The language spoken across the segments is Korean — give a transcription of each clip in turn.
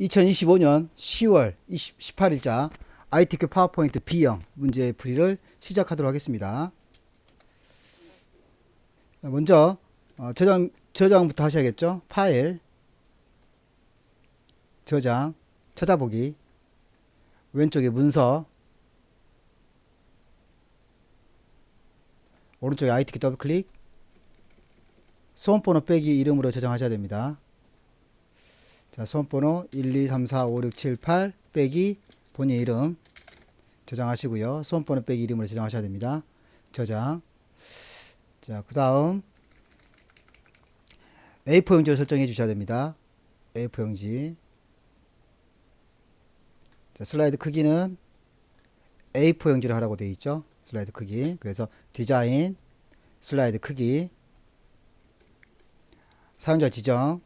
2025년 10월 18일자 ITQ 파워포인트 B형 문제 풀이를 시작하도록 하겠습니다. 먼저 저장부터 하셔야겠죠. 파일, 저장, 찾아보기, 왼쪽에 문서, 오른쪽에 ITQ 더블클릭, 수험번호 빼기 이름으로 저장하셔야 됩니다. 자, 수험번호 1, 2, 3, 4, 5, 6, 7, 8 빼기 본인 이름 저장하시고요. 수험번호 빼기 이름으로 저장하셔야 됩니다. 저장. 자, 그 다음 A4 용지를 설정해 주셔야 됩니다. A4 용지. 자, 슬라이드 크기는 A4 용지를 하라고 되어 있죠. 슬라이드 크기. 그래서 디자인, 슬라이드 크기, 사용자 지정,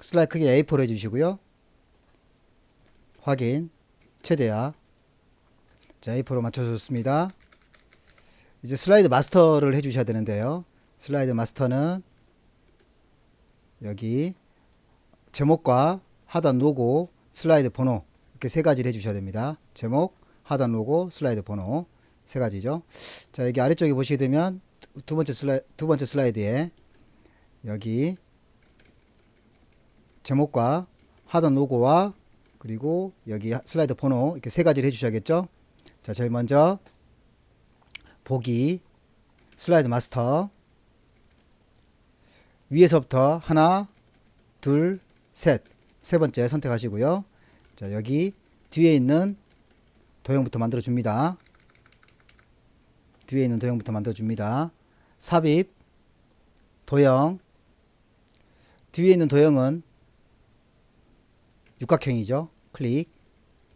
슬라이드 크기 A4로 해주시고요. 확인, 최대화. 자, A4로 맞춰줬습니다. 이제 슬라이드 마스터를 해주셔야 되는데요. 슬라이드 마스터는 여기 제목과 하단 로고, 슬라이드 번호 이렇게 세 가지를 해주셔야 됩니다. 제목, 하단 로고, 슬라이드 번호 세 가지죠. 자, 여기 아래쪽에 보시게 되면 두 번째 슬라이드에 여기 제목과 하단 로고와 그리고 여기 슬라이드 번호 이렇게 세 가지를 해주셔야겠죠. 자, 제일 먼저 보기, 슬라이드 마스터 위에서부터 하나, 둘, 셋, 세 번째 선택하시고요. 자, 여기 뒤에 있는 도형부터 만들어 줍니다. 뒤에 있는 도형부터 만들어 줍니다. 삽입, 도형. 뒤에 있는 도형은 육각형이죠. 클릭,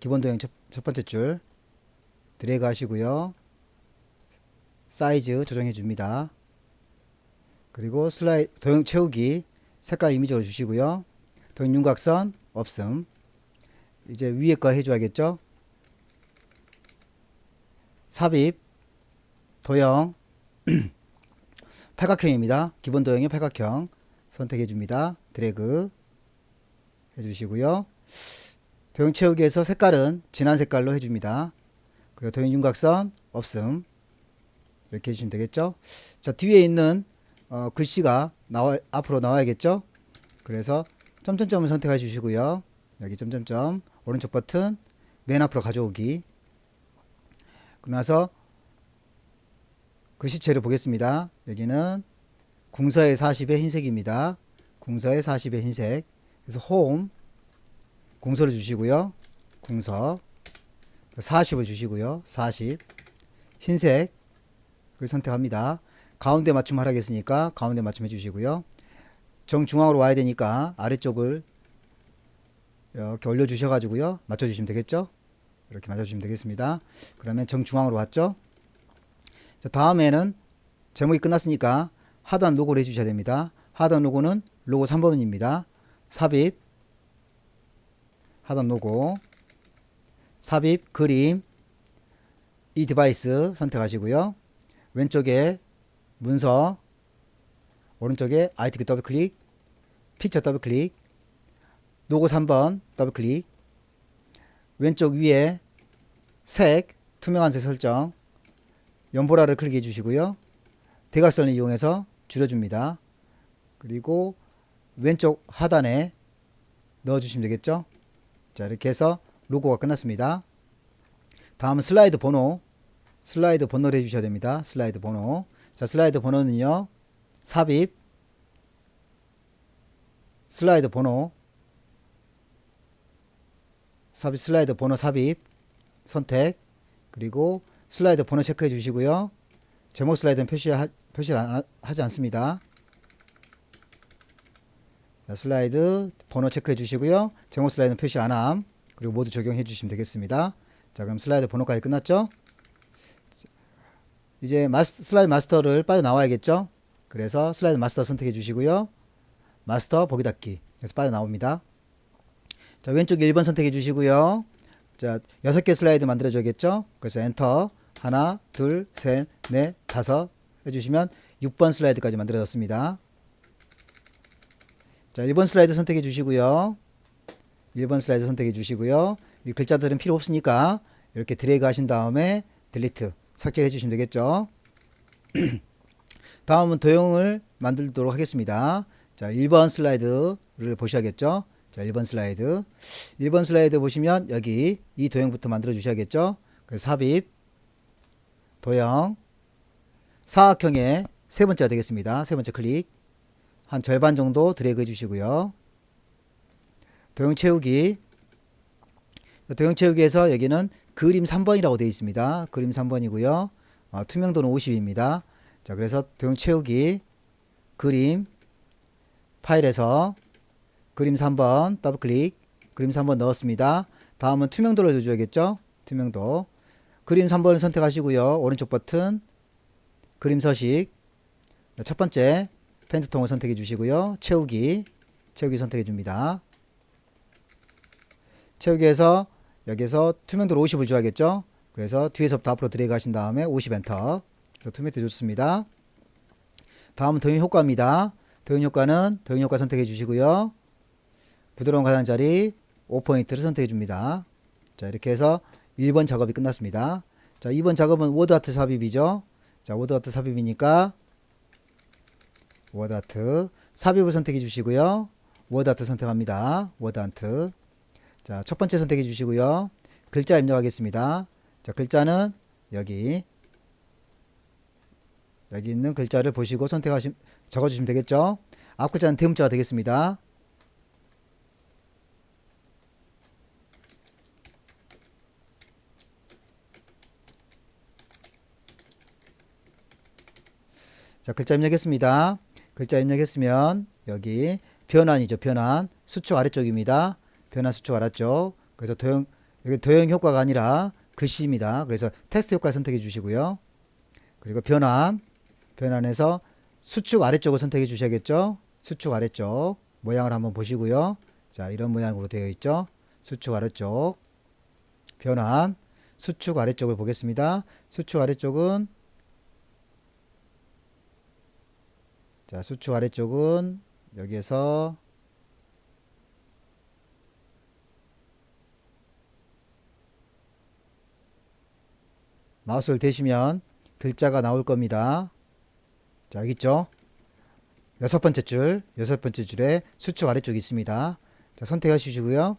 기본 도형 첫 번째 줄 드래그 하시고요. 사이즈 조정해 줍니다. 그리고 슬라이드 도형 채우기 색깔 이미지로 주시고요. 도형 윤곽선 없음. 이제 위에 거 해줘야겠죠. 삽입, 도형 팔각형입니다. 기본 도형의 팔각형 선택해 줍니다. 드래그 해주시고요. 도형 채우기에서 색깔은 진한 색깔로 해줍니다. 그리고 도형 윤곽선 없음. 이렇게 해주시면 되겠죠. 자, 뒤에 있는 글씨가 앞으로 나와야겠죠. 그래서 점점점을 선택해 주시고요. 여기 점점점 오른쪽 버튼 맨 앞으로 가져오기. 그러고 나서 글씨체를 보겠습니다. 여기는 궁서의 40의 흰색입니다. 궁서의 40의 흰색. 그래서 홈 궁서를 주시고요. 궁서 40을 주시고요. 40 흰색 그 선택합니다. 가운데 맞춤 하라겠으니까 가운데 맞춤 해주시고요. 정중앙으로 와야 되니까 아래쪽을 이렇게 올려주셔가지고요. 맞춰주시면 되겠죠. 이렇게 맞춰주시면 되겠습니다. 그러면 정중앙으로 왔죠. 자, 다음에는 제목이 끝났으니까 하단 로고를 해주셔야 됩니다. 하단 로고는 로고 3번입니다. 삽입, 하단 로고, 삽입, 그림, 이 디바이스 선택하시고요. 왼쪽에 문서, 오른쪽에 ITQ 더블클릭, 픽처 더블클릭, 로고 3번 더블클릭, 왼쪽 위에 색, 투명한 색 설정, 연보라를 클릭해 주시고요. 대각선을 이용해서 줄여줍니다. 그리고 왼쪽 하단에 넣어주시면 되겠죠. 자, 이렇게 해서 로고가 끝났습니다. 다음은 슬라이드 번호를 해주셔야 됩니다. 슬라이드 번호. 자, 슬라이드 번호는요. 삽입, 슬라이드 번호, 슬라이드 번호 삽입, 선택, 그리고 슬라이드 번호 체크해 주시고요. 제목 슬라이드는 표시를 하지 않습니다. 자, 슬라이드 번호 체크해 주시고요. 제목 슬라이드는 표시 안함. 그리고 모두 적용해 주시면 되겠습니다. 자, 그럼 슬라이드 번호까지 끝났죠? 이제 슬라이드 마스터를 빠져나와야겠죠? 그래서 슬라이드 마스터 선택해 주시고요. 마스터 보기 닫기. 그래서 빠져나옵니다. 자, 왼쪽에 1번 선택해 주시고요. 자, 6개 슬라이드 만들어 줘야겠죠? 그래서 엔터. 하나, 둘, 셋, 넷, 다섯 해주시면 6번 슬라이드까지 만들어졌습니다. 자, 1번 슬라이드 선택해 주시고요. 1번 슬라이드 선택해 주시고요. 이 글자들은 필요 없으니까 이렇게 드래그 하신 다음에 딜리트 삭제해 주시면 되겠죠. 다음은 도형을 만들도록 하겠습니다. 자, 1번 슬라이드를 보셔야겠죠. 자, 1번 슬라이드. 1번 슬라이드 보시면 여기 이 도형부터 만들어 주셔야겠죠. 그래서 삽입, 도형, 사각형의 세 번째가 되겠습니다. 세 번째 클릭. 한 절반 정도 드래그 해 주시고요. 도형 채우기. 도형 채우기에서 여기는 그림 3번이라고 되어 있습니다. 그림 3번이고요. 투명도는 50입니다. 자, 그래서 도형 채우기, 그림, 파일에서 그림 3번 더블 클릭, 그림 3번 넣었습니다. 다음은 투명도를 넣어줘야겠죠. 투명도. 그림 3번을 선택하시고요. 오른쪽 버튼, 그림 서식. 첫 번째, 펜트통을 선택해 주시고요. 채우기, 채우기 선택해 줍니다. 채우기에서 여기서 투명도를 50을 줘야겠죠. 그래서 뒤에서부터 앞으로 드래그 하신 다음에 50 엔터. 그래서 투명도 좋습니다. 다음은 도형 효과입니다. 도형 효과는 도형 효과 선택해 주시고요. 부드러운 가장자리 5포인트를 선택해 줍니다. 자, 이렇게 해서 1번 작업이 끝났습니다. 자, 2번 작업은 워드 아트 삽입이죠. 자, 워드 아트 삽입이니까 워드 아트 삽입을 선택해 주시고요. 워드 아트 선택합니다. 워드 아트. 자, 첫 번째 선택해 주시고요. 글자 입력하겠습니다. 자, 글자는 여기 있는 글자를 보시고 적어주시면 되겠죠. 앞글자는 대문자가 되겠습니다. 자, 글자 입력했습니다. 글자 입력했으면 여기 변환이죠. 변환. 수축 아래쪽입니다. 변환 수축 아래쪽. 그래서 여기 도형 효과가 아니라 글씨입니다. 그래서 텍스트 효과 선택해 주시고요. 그리고 변환해서 수축 아래쪽을 선택해 주셔야겠죠. 수축 아래쪽 모양을 한번 보시고요. 자, 이런 모양으로 되어 있죠. 수축 아래쪽 변환 수축 아래쪽을 보겠습니다. 수축 아래쪽은 자, 수축 아래쪽은 여기에서 마우스를 대시면 글자가 나올 겁니다. 자, 여기 있죠. 여섯 번째 줄에 수축 아래쪽이 있습니다. 자, 선택하시고요.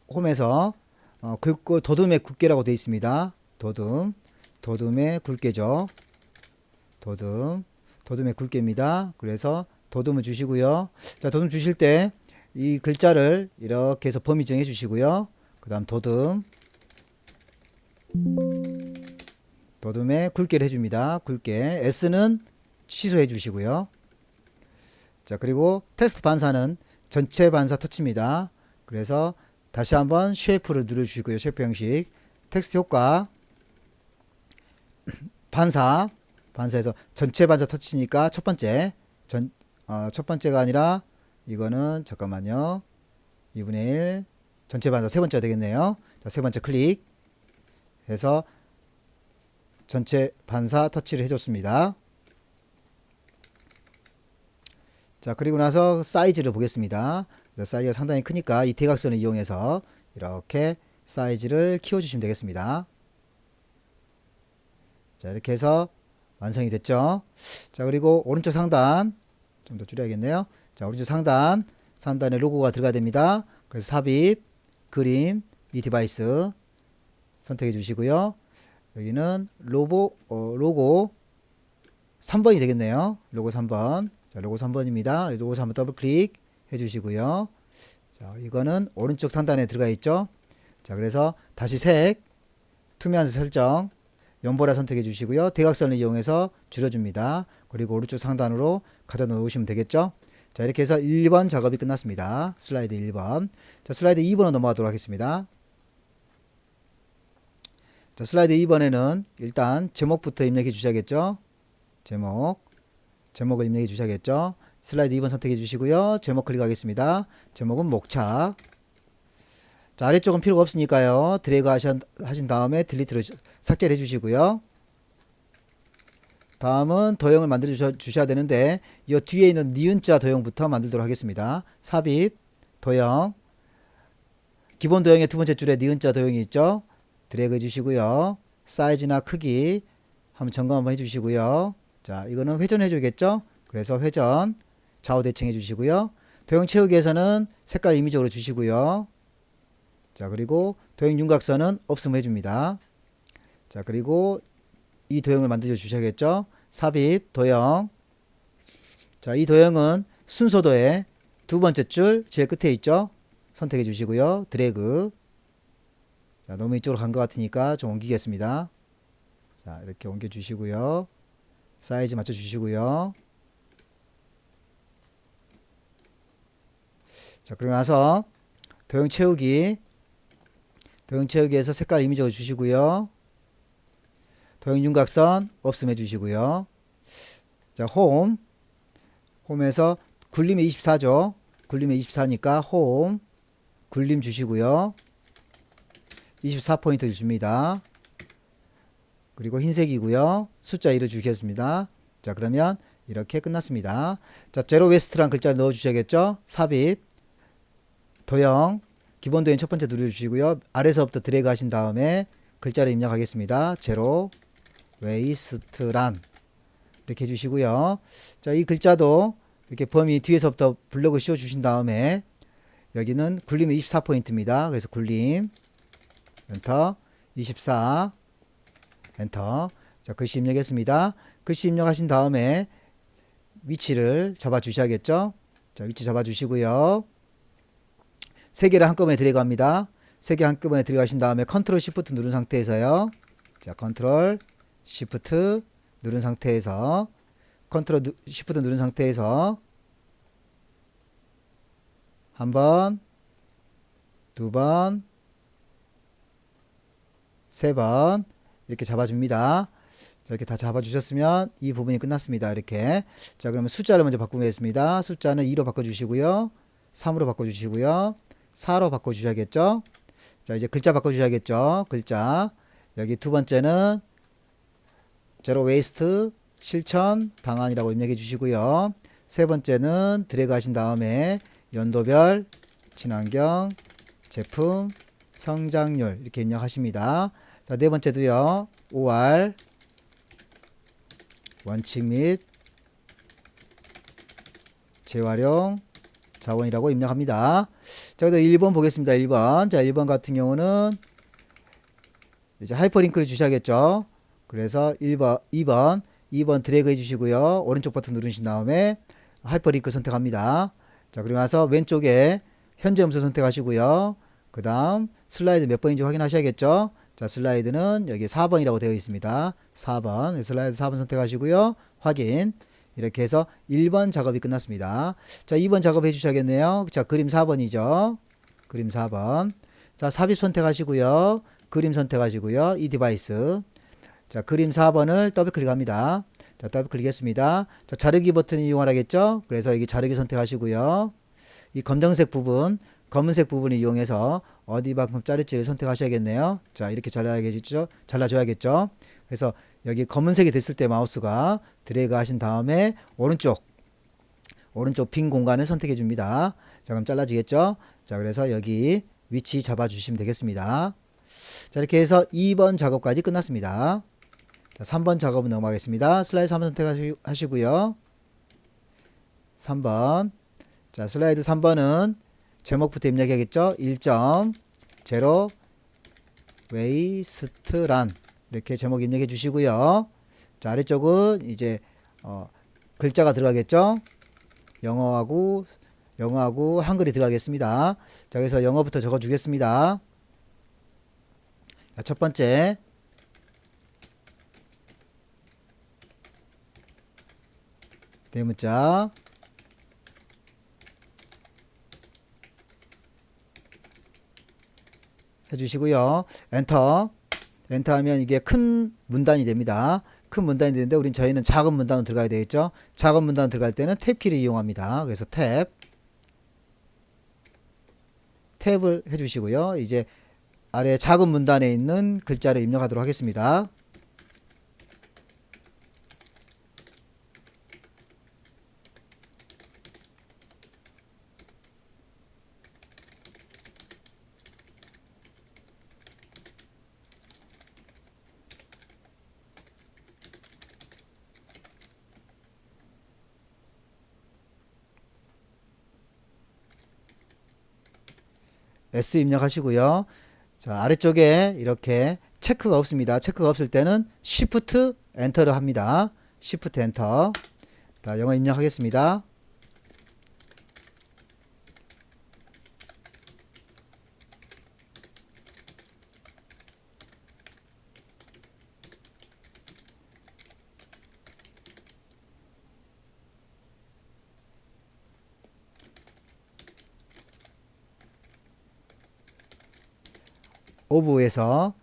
홈에서 굵고 도둠의 굵게라고 되어 있습니다. 도둠의 굵게죠. 도둠의 굵게입니다. 그래서 도둠을 주시고요. 자, 도둠 주실 때 이 글자를 이렇게 해서 범위 정해 주시고요. 그 다음 도둠의 굵게를 해줍니다. 굵게. S는 취소해 주시고요. 자, 그리고 텍스트 반사는 전체 반사 터치입니다. 그래서 다시 한번 쉐이프를 누르시고요. 쉐이프 형식. 텍스트 효과. 반사해서 전체 반사 터치니까 첫 번째가 아니라 이거는 잠깐만요. 2분의 1 전체 반사 세 번째가 되겠네요. 자, 세 번째 클릭 해서 전체 반사 터치를 해줬습니다. 자, 그리고 나서 사이즈를 보겠습니다. 사이즈가 상당히 크니까 이 대각선을 이용해서 이렇게 사이즈를 키워주시면 되겠습니다. 자, 이렇게 해서 완성이 됐죠. 자, 그리고 오른쪽 상단 좀 더 줄여야겠네요. 자, 오른쪽 상단에 로고가 들어가야 됩니다. 그래서 삽입, 그림, 이 디바이스 선택해 주시고요. 여기는 로고 3번이 되겠네요. 로고 3번. 자, 로고 3번입니다. 로고 3번 더블 클릭 해 주시고요. 자, 이거는 오른쪽 상단에 들어가 있죠. 자, 그래서 다시 색, 투명한 설정, 연보라 선택해 주시고요. 대각선을 이용해서 줄여줍니다. 그리고 오른쪽 상단으로 가져 놓으시면 되겠죠. 자, 이렇게 해서 1번 작업이 끝났습니다. 슬라이드 1번. 자, 슬라이드 2번으로 넘어가도록 하겠습니다. 자, 슬라이드 2번에는 일단 제목부터 입력해 주셔야겠죠. 제목을 입력해 주셔야겠죠. 슬라이드 2번 선택해 주시고요. 제목 클릭하겠습니다. 제목은 목차. 자, 아래쪽은 필요가 없으니까요. 드래그 하신 다음에 딜리트로 삭제를 해주시고요. 다음은 도형을 만들어 주셔야 되는데 이 뒤에 있는 니은자 도형부터 만들도록 하겠습니다. 삽입 도형, 기본 도형의 두 번째 줄에 니은자 도형이 있죠. 드래그 해주시고요. 사이즈나 크기 한번 점검 한번 해주시고요. 자, 이거는 회전해 주겠죠. 그래서 회전 좌우 대칭해 주시고요. 도형 채우기에서는 색깔 임의적으로 주시고요. 자, 그리고 도형 윤곽선은 없음 해줍니다. 자, 그리고 이 도형을 만들어 주셔야겠죠. 삽입 도형. 자, 이 도형은 순서도의 두 번째 줄 제일 끝에 있죠. 선택해 주시고요. 드래그. 자, 너무 이쪽으로 간 것 같으니까 좀 옮기겠습니다. 자, 이렇게 옮겨 주시고요. 사이즈 맞춰 주시고요. 자, 그러고 나서 도형 채우기에서 색깔 이미지 주시고요. 도형 윤곽선 없음 해주시고요. 자, 홈에서 굴림이 24죠. 굴림이 24니까 홈 굴림 주시고요. 24포인트 주십니다. 그리고 흰색이고요. 숫자 1을 주겠습니다. 자, 그러면 이렇게 끝났습니다. 자, 제로 웨스트란 글자를 넣어 주셔야겠죠. 삽입 도형 기본 도형 첫 번째 누르주시고요. 아래서부터 드래그 하신 다음에 글자를 입력하겠습니다. 제로 웨이스트란 이렇게 해주시고요. 자, 이 글자도 이렇게 범위 뒤에서부터 블럭을 씌워 주신 다음에 여기는 굴림이 24포인트입니다. 그래서 굴림 엔터 24 엔터. 자, 글씨 입력했습니다. 글씨 입력하신 다음에 위치를 잡아 주셔야겠죠. 자, 위치 잡아 주시고요. 세 개를 한꺼번에 들어갑니다. 세 개 한꺼번에 들어가신 다음에 컨트롤 시프트 누른 상태에서요. 자, 컨트롤 시프트 누른 상태에서 컨트롤 시프트 누른 상태에서 한 번, 두 번, 세 번 이렇게 잡아줍니다. 자, 이렇게 다 잡아주셨으면 이 부분이 끝났습니다. 이렇게. 자, 그러면 숫자를 먼저 바꾸겠습니다. 숫자는 2로 바꿔주시고요. 3으로 바꿔주시고요. 4로 바꿔주셔야겠죠. 자, 이제 글자 바꿔주셔야겠죠. 글자. 여기 두 번째는 제로 웨이스트 실천 방안이라고 입력해 주시고요. 세 번째는 드래그 하신 다음에 연도별, 친환경, 제품, 성장률 이렇게 입력하십니다. 자, 네 번째도요. OR 원칙 및 재활용 자원이라고 입력합니다. 자, 그다음 1번 보겠습니다. 1번. 자, 1번 같은 경우는 이제 하이퍼링크를 주셔야겠죠. 그래서 2번 드래그 해주시고요. 오른쪽 버튼 누르신 다음에 하이퍼링크 선택합니다. 자, 그리고 나서 왼쪽에 현재 음수 선택하시고요. 그 다음 슬라이드 몇 번인지 확인하셔야겠죠. 자, 슬라이드는 여기 4번이라고 되어 있습니다. 4번. 슬라이드 4번 선택하시고요. 확인. 이렇게 해서 1번 작업이 끝났습니다. 자, 2번 작업 해주셔야겠네요. 자, 그림 4번이죠. 그림 4번. 자, 삽입 선택하시고요. 그림 선택하시고요. 이 디바이스. 자, 그림 4번을 더블 클릭합니다. 자, 더블 클릭했습니다. 자, 자르기 버튼을 이용하라겠죠. 그래서 여기 자르기 선택하시고요. 이 검정색 부분, 검은색 부분을 이용해서 어디만큼 자를지를 선택하셔야겠네요. 자, 이렇게 잘라야겠죠. 잘라줘야겠죠. 그래서 여기 검은색이 됐을 때 마우스가 드래그 하신 다음에 오른쪽 빈 공간을 선택해 줍니다. 자, 그럼 잘라지겠죠. 자, 그래서 여기 위치 잡아 주시면 되겠습니다. 자, 이렇게 해서 2번 작업까지 끝났습니다. 자, 3번 작업은 넘어가겠습니다. 슬라이드 3번 선택하시고요. 3번. 자, 슬라이드 3번은 제목부터 입력해야겠죠. 1.0 웨이스트란 이렇게 제목 입력해 주시고요. 자, 아래쪽은 이제 글자가 들어가겠죠. 영어하고 한글이 들어가겠습니다. 자, 그래서 영어부터 적어 주겠습니다. 자, 첫 번째 대문자 해주시고요. 엔터 하면 이게 큰 문단이 됩니다. 큰 문단이 되는데 저희는 작은 문단으로 들어가야 되겠죠. 작은 문단 들어갈 때는 탭키를 이용합니다. 그래서 탭을 해주시고요. 이제 아래 작은 문단에 있는 글자를 입력하도록 하겠습니다. S 입력하시고요. 자, 아래쪽에 이렇게 체크가 없습니다. 체크가 없을 때는 Shift 엔터를 합니다. Shift 엔터. 자, 영어 입력하겠습니다. 오브에서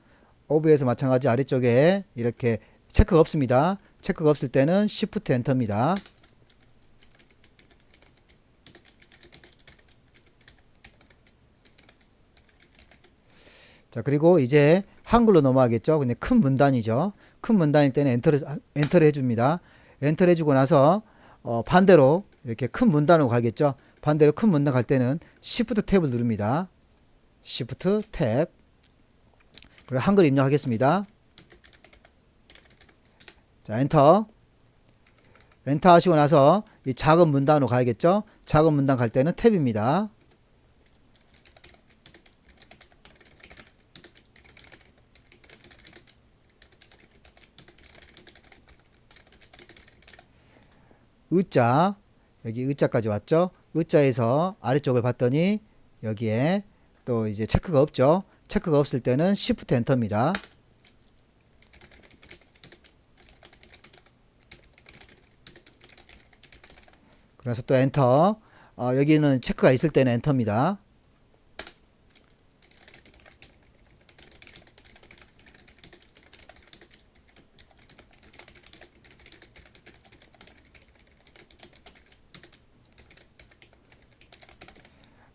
마찬가지 아래쪽에 이렇게 체크가 없습니다. 체크가 없을 때는 Shift 엔터입니다. 자, 그리고 이제 한글로 넘어가겠죠. 근데 큰 문단이죠. 큰 문단일 때는 엔터를 해줍니다. 엔터를 해주고 나서 반대로 이렇게 큰 문단으로 가겠죠. 반대로 큰 문단 갈 때는 Shift 탭을 누릅니다. Shift 탭. 그리고 한글 입력하겠습니다. 자, 엔터. 엔터 하시고 나서 이 작은 문단으로 가야겠죠. 작은 문단 갈 때는 탭입니다. 의자, 여기 의자까지 왔죠. 의자에서 아래쪽을 봤더니 여기에 또 이제 체크가 없죠. 체크가 없을 때는 Shift 엔터입니다. 그래서 또 엔터. 여기는 체크가 있을 때는 엔터입니다.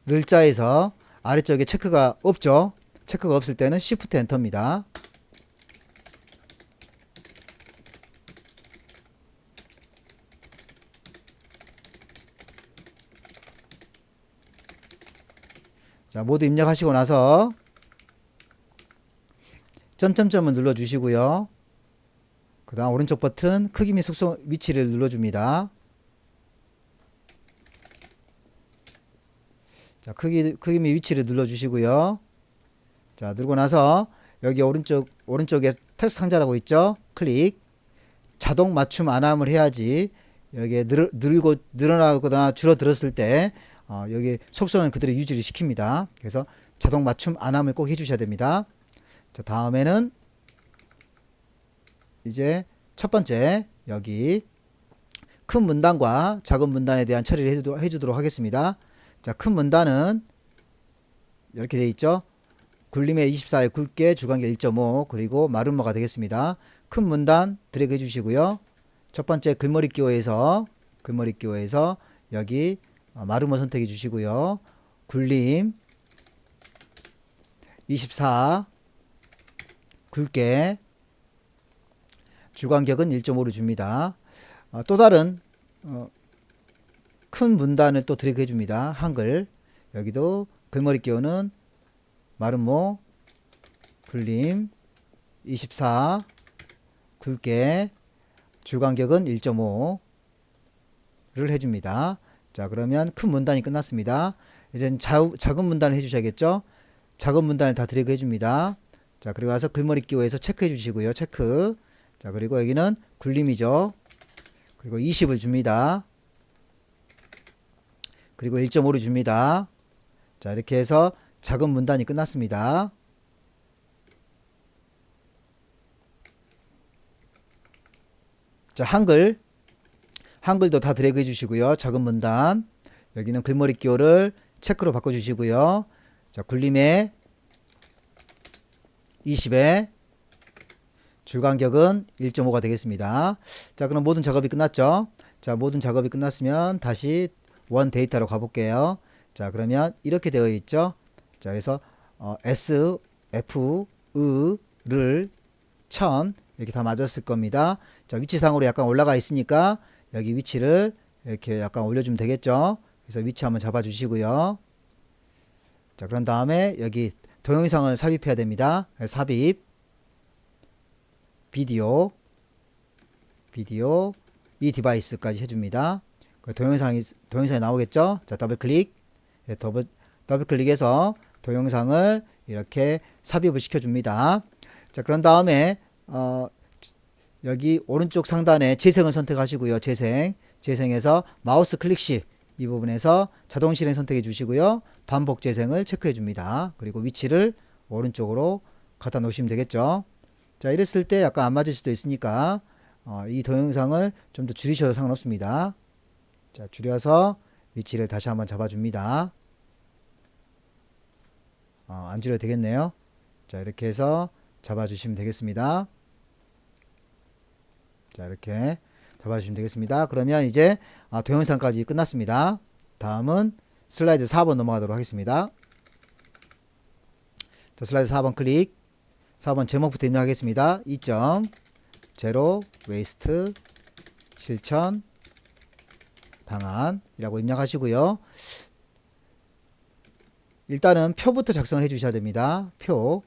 를자에서 아래쪽에 체크가 없죠. 체크가 없을 때는 Shift 엔터입니다. 자, 모두 입력하시고 나서 점점점을 눌러주시고요. 그 다음 오른쪽 버튼 크기 및 속성 위치를 눌러줍니다. 자, 크기 및 위치를 눌러주시고요. 자, 누르고 나서 여기 오른쪽에 텍스트 상자라고 있죠. 클릭. 자동 맞춤 안함을 해야지 여기에 늘어나거나 줄어들었을 때 여기 속성을 그대로 유지를 시킵니다. 그래서 자동 맞춤 안함을 꼭 해주셔야 됩니다. 자, 다음에는 이제 첫 번째 여기 큰 문단과 작은 문단에 대한 처리를 해주도록 하겠습니다. 자, 큰 문단은 이렇게 되어 있죠. 굴림의 24에 굵게 주간격 1.5 그리고 마름모가 되겠습니다. 큰 문단 드래그 해주시고요. 첫 번째 글머리 기호에서 여기 마름모 선택해 주시고요. 굴림 24 굵게 주간격은 1.5로 줍니다. 또 다른 큰 문단을 또 드래그 해줍니다. 한글 여기도 글머리 기호는 마름모 굴림 24 굵게 주간격은 1.5를 해줍니다. 자, 그러면 큰 문단이 끝났습니다. 이제 작은 문단을 해주셔야겠죠. 작은 문단을 다 드래그 해줍니다. 자, 그리고 와서 글머리 기호에서 체크해 주시고요. 체크. 자, 그리고 여기는 굴림이죠. 그리고 20을 줍니다. 그리고 1.5를 줍니다. 자, 이렇게 해서 작은 문단이 끝났습니다. 자, 한글도 다 드래그 해주시고요. 작은 문단 여기는 글머리 기호를 체크로 바꿔주시고요. 자, 굴림에 20에 줄간격은 1.5가 되겠습니다. 자, 그럼 모든 작업이 끝났죠. 자, 모든 작업이 끝났으면 다시 원 데이터로 가볼게요. 자, 그러면 이렇게 되어 있죠. 자, 그래서 S, F, 를 1000 이렇게 다 맞았을 겁니다. 자, 위치상으로 약간 올라가 있으니까 여기 위치를 이렇게 약간 올려주면 되겠죠. 그래서 위치 한번 잡아 주시고요. 자, 그런 다음에 여기 동영상을 삽입해야 됩니다. 삽입 비디오 이 디바이스까지 해줍니다. 동영상이 나오겠죠. 자, 더블 클릭 더블 클릭해서 동영상을 이렇게 삽입을 시켜줍니다. 자, 그런 다음에 여기 오른쪽 상단에 재생을 선택하시고요. 재생에서 마우스 클릭시 이 부분에서 자동 실행 선택해 주시고요. 반복 재생을 체크해 줍니다. 그리고 위치를 오른쪽으로 갖다 놓으시면 되겠죠. 자, 이랬을 때 약간 안 맞을 수도 있으니까 이 동영상을 좀 더 줄이셔도 상관없습니다. 자, 줄여서 위치를 다시 한번 잡아줍니다. 안 줄여도 되겠네요. 자, 이렇게 해서 잡아주시면 되겠습니다. 자, 이렇게 잡아주시면 되겠습니다. 그러면 이제 동영상까지 끝났습니다. 다음은 슬라이드 4번 넘어가도록 하겠습니다. 자, 슬라이드 4번 클릭. 4번 제목부터 입력하겠습니다. 2.0 웨이스트 실천 방안이라고 입력하시고요. 일단은 표부터 작성을 해 주셔야 됩니다. 표.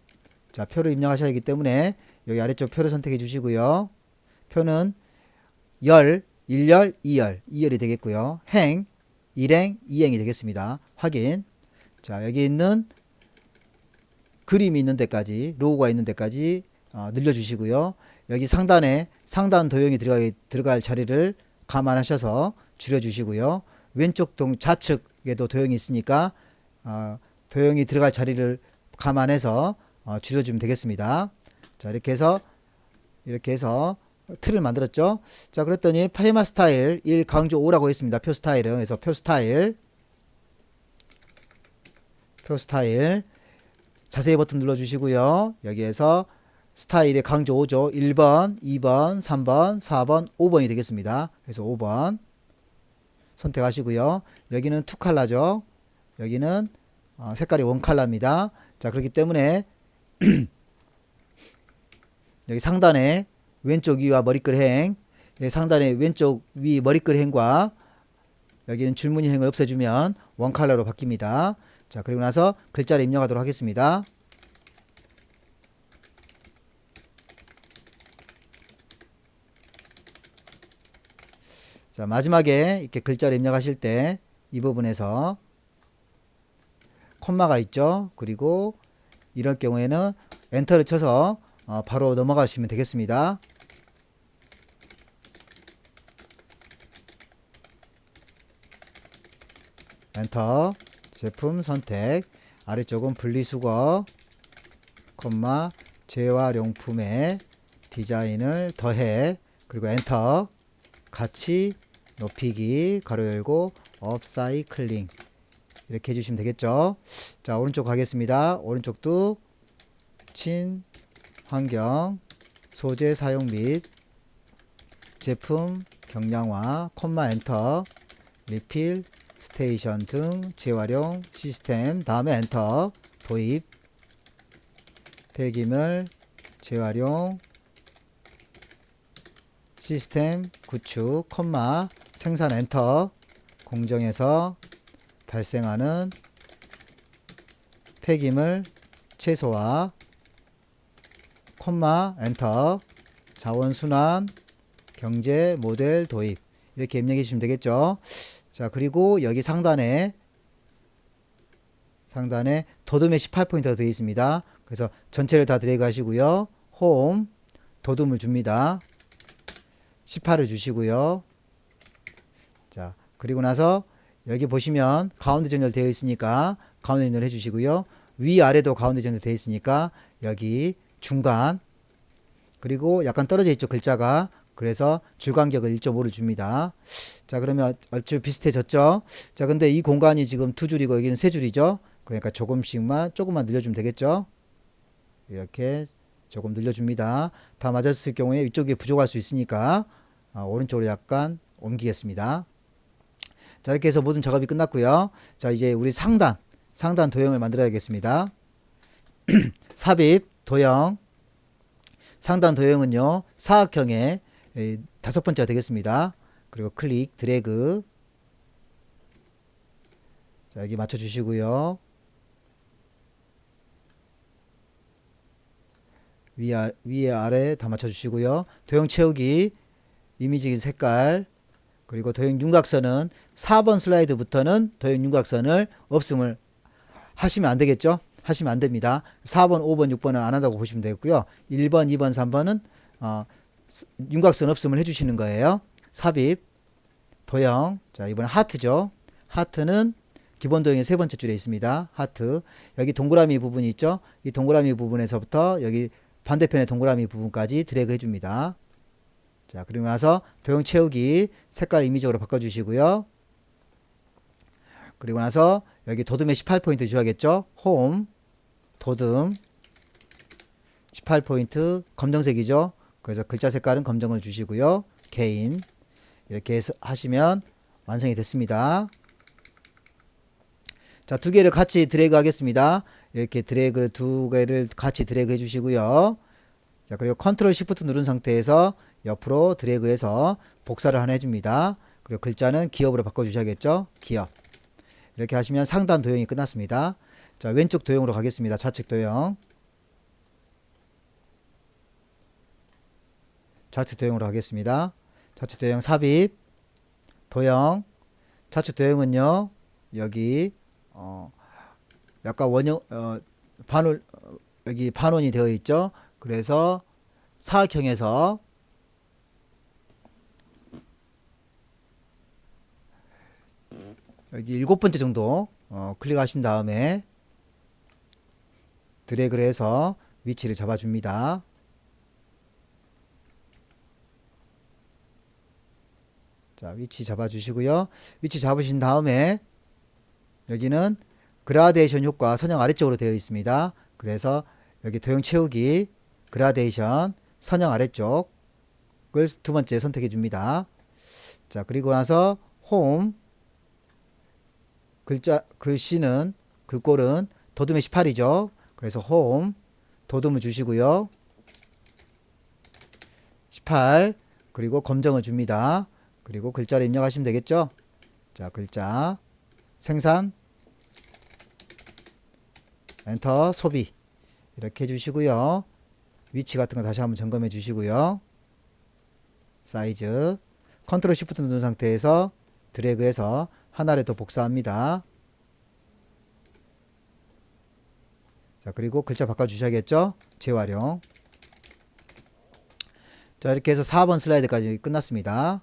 자, 표를 입력하셔야 하기 때문에 여기 아래쪽 표를 선택해 주시고요. 표는 열, 1열, 2열, 2열이 되겠고요. 행, 1행, 2행이 되겠습니다. 확인. 자, 여기 있는 그림이 있는 데까지, 로고가 있는 데까지 늘려주시고요. 여기 상단에 상단 도형이 들어갈 자리를 감안하셔서 줄여주시고요. 왼쪽 좌측에도 도형이 있으니까 도형이 들어갈 자리를 감안해서 줄여주면 되겠습니다. 자, 이렇게 해서 틀을 만들었죠. 자, 그랬더니 파이마 스타일 1 강조 5라고 했습니다. 표 스타일은. 그래서 표 스타일 자세히 버튼 눌러주시고요. 여기에서 스타일의 강조 5죠. 1번, 2번, 3번, 4번, 5번이 되겠습니다. 그래서 5번 선택하시고요. 여기는 2컬러죠. 여기는 색깔이 1컬러입니다. 자, 그렇기 때문에 여기 상단에 왼쪽 위와 머리글 행, 상단에 왼쪽 위 머리글 행과 여기는 줄무늬 행을 없애주면 1컬러로 바뀝니다. 자, 그리고 나서 글자를 입력하도록 하겠습니다. 자, 마지막에 이렇게 글자를 입력하실 때 이 부분에서 콤마가 있죠. 그리고 이럴 경우에는 엔터를 쳐서 바로 넘어가시면 되겠습니다. 엔터. 제품 선택. 아래쪽은 분리수거, 콤마, 재활용품의 디자인을 더해. 그리고 엔터. 같이 높이기, 가로 열고, 업사이클링. 이렇게 해주시면 되겠죠. 자, 오른쪽 가겠습니다. 오른쪽도 친환경, 소재 사용 및 제품 경량화, 콤마 엔터, 리필, 스테이션 등 재활용 시스템, 다음에 엔터, 도입, 폐기물 재활용 시스템 구축, 콤마, 생산 엔터, 공정에서 발생하는 폐기물 최소화, 콤마, 엔터, 자원순환, 경제 모델 도입. 이렇게 입력해 주시면 되겠죠. 자, 그리고 여기 상단에 도둠에 18포인트가 되어 있습니다. 그래서 전체를 다 드래그 하시고요. 홈, 도둠을 줍니다. 18을 주시고요. 자, 그리고 나서 여기 보시면 가운데 정렬 되어 있으니까 가운데 정렬 해주시고요. 위아래도 가운데 정렬 되어 있으니까 여기 중간, 그리고 약간 떨어져 있죠, 글자가. 그래서 줄간격을 1.5를 줍니다. 자, 그러면 얼추 비슷해졌죠. 자, 근데 이 공간이 지금 2줄이고 여기는 3줄이죠. 그러니까 조금만 늘려주면 되겠죠. 이렇게 조금 늘려줍니다. 다 맞았을 경우에 이쪽이 부족할 수 있으니까 오른쪽으로 약간 옮기겠습니다. 자, 이렇게 해서 모든 작업이 끝났고요. 자, 이제 우리 상단 도형을 만들어야겠습니다. 삽입 도형. 상단 도형은요, 사각형의 5번째가 되겠습니다. 그리고 클릭, 드래그. 자, 여기 맞춰 주시고요. 위에 아래 다 맞춰 주시고요. 도형 채우기, 이미지 색깔, 그리고 도형 윤곽선은 4번 슬라이드부터는 도형 윤곽선을 없음을 하시면 안 되겠죠? 하시면 안 됩니다. 4번, 5번, 6번은 안 한다고 보시면 되고요. 1번, 2번, 3번은 윤곽선 없음을 해주시는 거예요. 삽입, 도형. 자, 이번엔 하트죠. 하트는 기본 도형의 세 번째 줄에 있습니다. 하트. 여기 동그라미 부분이 있죠. 이 동그라미 부분에서부터 여기 반대편의 동그라미 부분까지 드래그 해줍니다. 자, 그리고 나서 도형 채우기 색깔 임의적으로 바꿔주시고요. 그리고 나서 여기 도듬에 18포인트 주셔야겠죠. 홈, 도듬, 18포인트 검정색이죠. 그래서 글자 색깔은 검정을 주시고요. 개인 이렇게 해서 하시면 완성이 됐습니다. 자, 두 개를 같이 드래그 하겠습니다. 이렇게 드래그 두 개를 같이 드래그 해주시고요. 자, 그리고 컨트롤 시프트 누른 상태에서 옆으로 드래그해서 복사를 하나 해줍니다. 그리고 글자는 기업으로 바꿔주셔야겠죠. 기업. 이렇게 하시면 상단 도형이 끝났습니다. 자, 왼쪽 도형으로 가겠습니다. 좌측 도형. 좌측 도형으로 가겠습니다. 좌측 도형 삽입, 도형. 좌측 도형은요, 여기 약간 원형 반올 여기 반원이 되어 있죠. 그래서 사각형에서 여기 7번째 정도 클릭하신 다음에 드래그를 해서 위치를 잡아줍니다. 자, 위치 잡아주시고요. 위치 잡으신 다음에 여기는 그라데이션 효과 선형 아래쪽으로 되어 있습니다. 그래서 여기 도형 채우기 그라데이션 선형 아래쪽을 두 번째 선택해 줍니다. 자, 그리고 나서 홈 글씨는 글꼴은 도듬의 18이죠. 그래서 홈 도듬을 주시고요. 18 그리고 검정을 줍니다. 그리고 글자를 입력하시면 되겠죠. 자, 글자 생산 엔터 소비 이렇게 해주시고요. 위치 같은 거 다시 한번 점검해 주시고요. 사이즈 컨트롤 시프트 누른 상태에서 드래그해서 하나를 더 복사합니다. 자, 그리고 글자 바꿔 주셔야겠죠. 재활용. 자, 이렇게 해서 4번 슬라이드까지 끝났습니다.